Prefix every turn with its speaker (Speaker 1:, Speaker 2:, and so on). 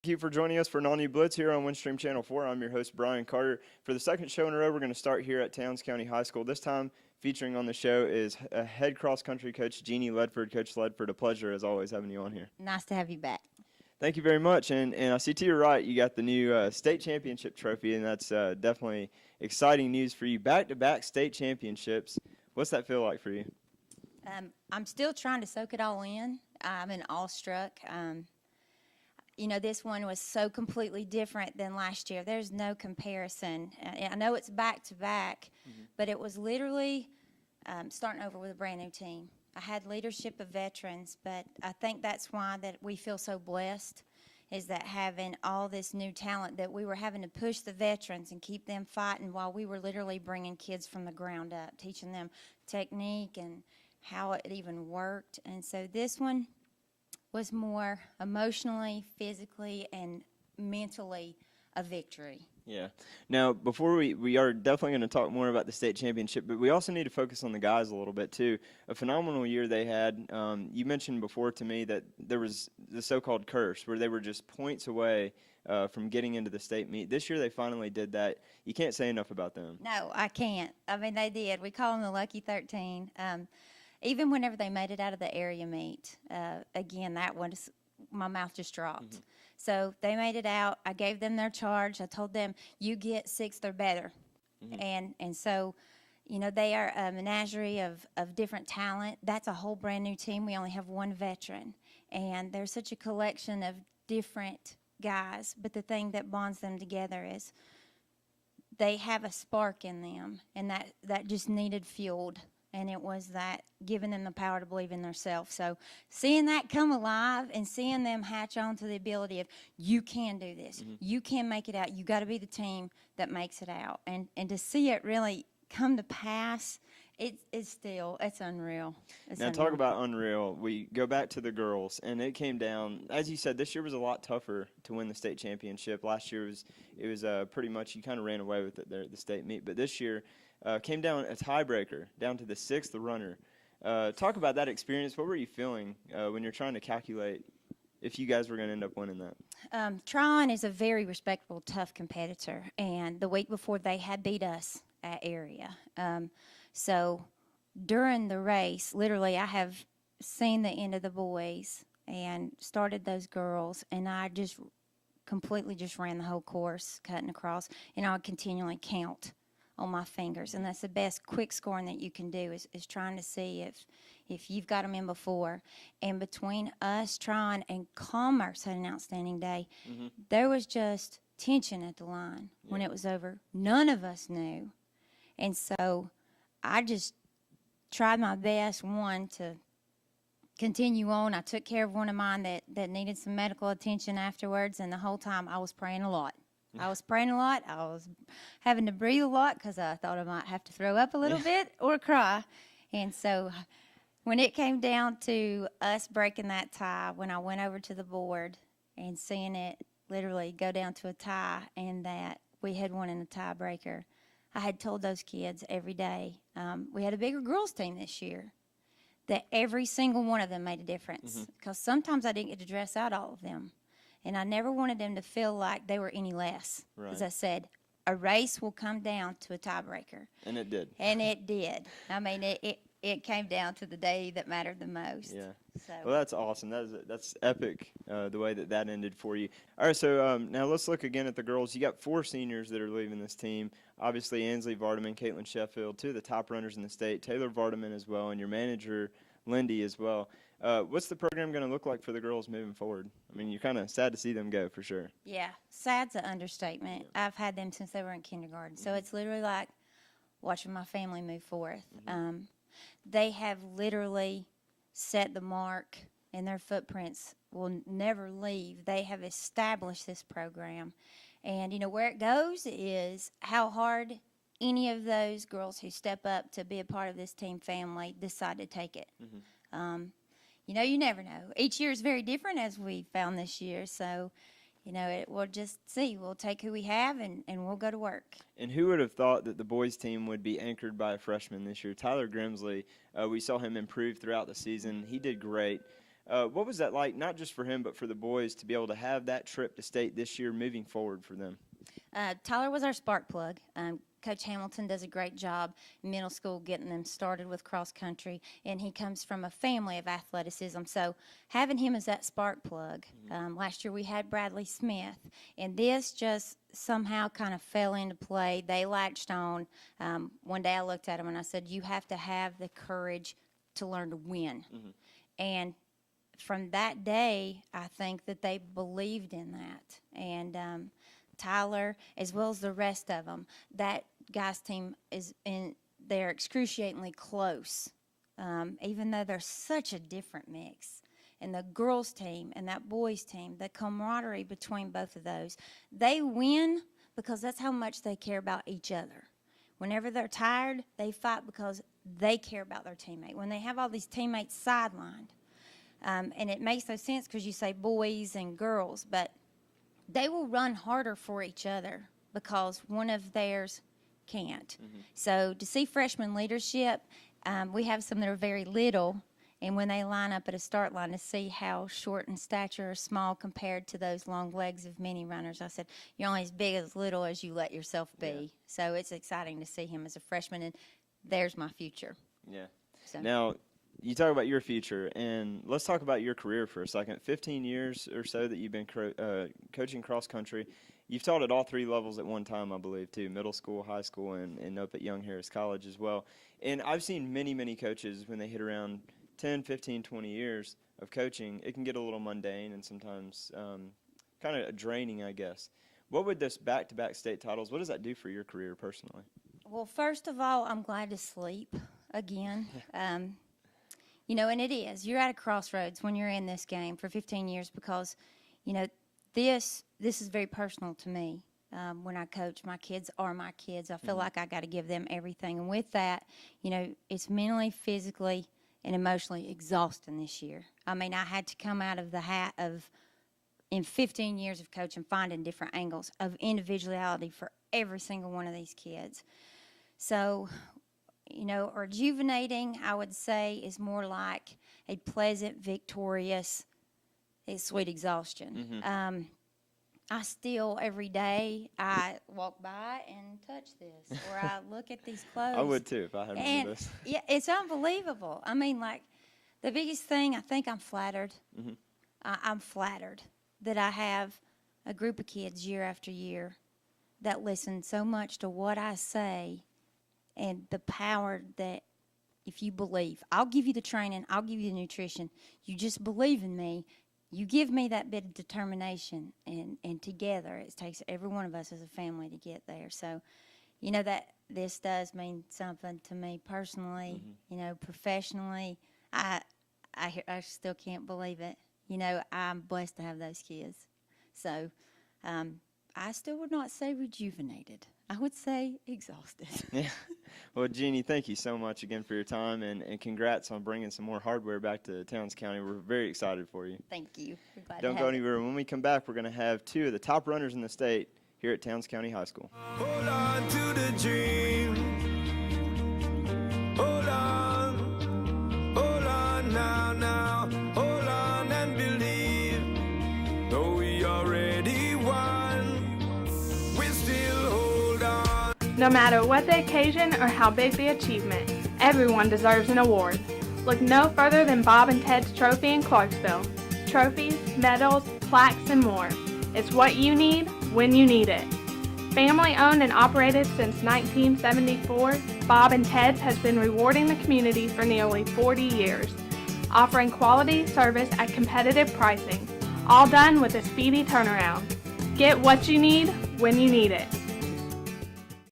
Speaker 1: Thank you for joining us for an all-new Blitz here on Windstream Channel 4. I'm your host, Brian Carter. For the second show in a row, we're going to start here at Towns County High School. This time, featuring on the show is head cross-country coach Jeannie Ledford. Coach Ledford, a pleasure, as always, having you on here.
Speaker 2: Nice to have you back.
Speaker 1: Thank you very much. And I see to your right, you got the new state championship trophy, and that's definitely exciting news for you. Back-to-back state championships. What's that feel like for you?
Speaker 2: I'm still trying to soak it all in. I'm awestruck. This one was so completely different than last year. There's no comparison. I know it's back-to-back, but it was literally starting over with a brand-new team. I had leadership of veterans, but I think that's why that we feel so blessed, is that having all this new talent, that we were having to push the veterans and keep them fighting while we were literally bringing kids from the ground up, teaching them technique and how it even worked. And so this one was more emotionally, physically, and mentally a victory.
Speaker 1: Yeah. Now, before we are definitely going to talk more about the state championship, but we also need to focus on the guys a little bit, too. A phenomenal year they had. You mentioned before to me that there was the so-called curse, where they were just points away from getting into the state meet. This year they finally did that. You can't say enough about them.
Speaker 2: No, I can't. I mean, they did. We call them the Lucky 13. Even whenever they made it out of the area meet, again, that one, my mouth just dropped. So they made it out. I gave them their charge. I told them, you get sixth or better. And so, they are a menagerie of different talent. That's a whole brand new team. We only have one veteran. And there's such a collection of different guys. But the thing that bonds them together is they have a spark in them, and that just needed fueled. And it was that giving them the power to believe in themselves. So seeing that come alive and seeing them hatch on to the ability of, you can do this. You can make it out. You got to be the team that makes it out. And to see it really come to pass, it's unreal.
Speaker 1: Now, talk about unreal. We go back to the girls, and it came down, as you said, this year was a lot tougher to win the state championship. Last year it was pretty much, you kind of ran away with it there at the state meet. But this year, came down a tiebreaker, down to the sixth runner. Talk about that experience. What were you feeling when you're trying to calculate if you guys were going to end up winning that?
Speaker 2: Tryon is a very respectable, tough competitor, and the week before they had beat us at area. So during the race, literally I have seen the end of the boys and started those girls, and I just completely just ran the whole course, cutting across, and I would continually count on my fingers, and that's the best quick scoring that you can do is trying to see if you've got them in before. And between us, Tryon, and Commerce had an outstanding day, there was just tension at the line when it was over. None of us knew. And so I just tried my best, one, to continue on. I took care of one of mine that needed some medical attention afterwards, and the whole time I was praying a lot. I was praying a lot. I was having to breathe a lot because I thought I might have to throw up a little bit or cry. And so when it came down to us breaking that tie, when I went over to the board and seeing it literally go down to a tie and that we had won in a tiebreaker, I had told those kids every day, we had a bigger girls team this year, that every single one of them made a difference. Because sometimes I didn't get to dress out all of them. And I never wanted them to feel like they were any less.
Speaker 1: Right.
Speaker 2: As I said, a race will come down to a tiebreaker.
Speaker 1: And it did.
Speaker 2: And it did. I mean, it came down to the day that mattered the most.
Speaker 1: Yeah.
Speaker 2: So.
Speaker 1: Well, that's awesome. That's epic, the way that ended for you. All right, so now let's look again at the girls. You got 4 seniors that are leaving this team. Obviously, Ansley Vardaman, Caitlin Sheffield, 2 of the top runners in the state, Taylor Vardaman as well, and your manager, Lindy, as well. What's the program going to look like for the girls moving forward? I mean, you're kind of sad to see them go, for sure.
Speaker 2: Yeah, sad's an understatement. I've had them since they were in kindergarten, so it's literally like watching my family move forth. They have literally set the mark, and their footprints will never leave. They have established this program, and where it goes is how hard any of those girls who step up to be a part of this team family decide to take it. You never know. Each year is very different, as we found this year. So, we'll just see. We'll take who we have, and we'll go to work.
Speaker 1: And who would have thought that the boys' team would be anchored by a freshman this year? Tyler Grimsley, we saw him improve throughout the season. He did great. What was that like, not just for him, but for the boys to be able to have that trip to state this year moving forward for them?
Speaker 2: Tyler was our spark plug. Coach Hamilton does a great job in middle school getting them started with cross country, and he comes from a family of athleticism. So having him as that spark plug, last year we had Bradley Smith, and this just somehow kind of fell into play. They latched on. One day I looked at him and I said, you have to have the courage to learn to win. And from that day, I think that they believed in that. And Tyler, as well as the rest of them, that guys' team they're excruciatingly close, even though they're such a different mix. And the girls' team and that boys' team, the camaraderie between both of those, they win because that's how much they care about each other. Whenever they're tired, they fight because they care about their teammate. When they have all these teammates sidelined, and it makes no sense because you say boys and girls, but they will run harder for each other because one of theirs can't. So to see freshman leadership, we have some that are very little, and when they line up at a start line, to see how short in stature or small compared to those long legs of many runners, I said, you're only as big as little as you let yourself be. Yeah. So it's exciting to see him as a freshman, and there's my future.
Speaker 1: Yeah. So. Now, you talk about your future, and let's talk about your career for a second. 15 years or so that you've been coaching cross country. You've taught at all three levels at one time, I believe, too, middle school, high school, and up at Young Harris College as well. And I've seen many, many coaches, when they hit around 10, 15, 20 years of coaching, it can get a little mundane and sometimes kind of draining, I guess. What would this back-to-back state titles, what does that do for your career personally?
Speaker 2: Well, first of all, I'm glad to sleep again. You know, and it is. You're at a crossroads when you're in this game for 15 years because, you know, this is very personal to me. When I coach, my kids are my kids. I feel like I got to give them everything. And with that, you know, it's mentally, physically, and emotionally exhausting this year. I mean, I had to come out of the hat of, in 15 years of coaching, finding different angles of individuality for every single one of these kids. So, you know, rejuvenating, I would say, is more like a pleasant, victorious, sweet exhaustion. I still, every day, I walk by and touch this, or I look at these clothes.
Speaker 1: I would, too, if I had one of this.
Speaker 2: Yeah, it's unbelievable. I mean, like, the biggest thing, I think I'm flattered. I'm flattered that I have a group of kids year after year that listen so much to what I say, and the power that if you believe, I'll give you the training, I'll give you the nutrition, you just believe in me, you give me that bit of determination, and together it takes every one of us as a family to get there. So, you know, that this does mean something to me personally, you know, professionally. I still can't believe it. You know, I'm blessed to have those kids. So I still would not say rejuvenated. I would say exhausted.
Speaker 1: Yeah. Well, Jeannie, thank you so much again for your time, and congrats on bringing some more hardware back to Towns County. We're very excited for you.
Speaker 2: Thank you. We're glad
Speaker 1: Don't
Speaker 2: to
Speaker 1: go
Speaker 2: have
Speaker 1: anywhere. When we come back, we're going to have two of the top runners in the state here at Towns County High School.
Speaker 3: Hold on to the dream. Hold on now. Hold on and believe. Though we already won, we still hold on.
Speaker 4: No matter what the occasion or how big the achievement, everyone deserves an award. Look no further than Bob and Ted's Trophy in Clarksville. Trophies, medals, plaques, and more. It's what you need when you need it. Family owned and operated since 1974, Bob and Ted's has been rewarding the community for nearly 40 years, offering quality service at competitive pricing, all done with a speedy turnaround. Get what you need when you need it.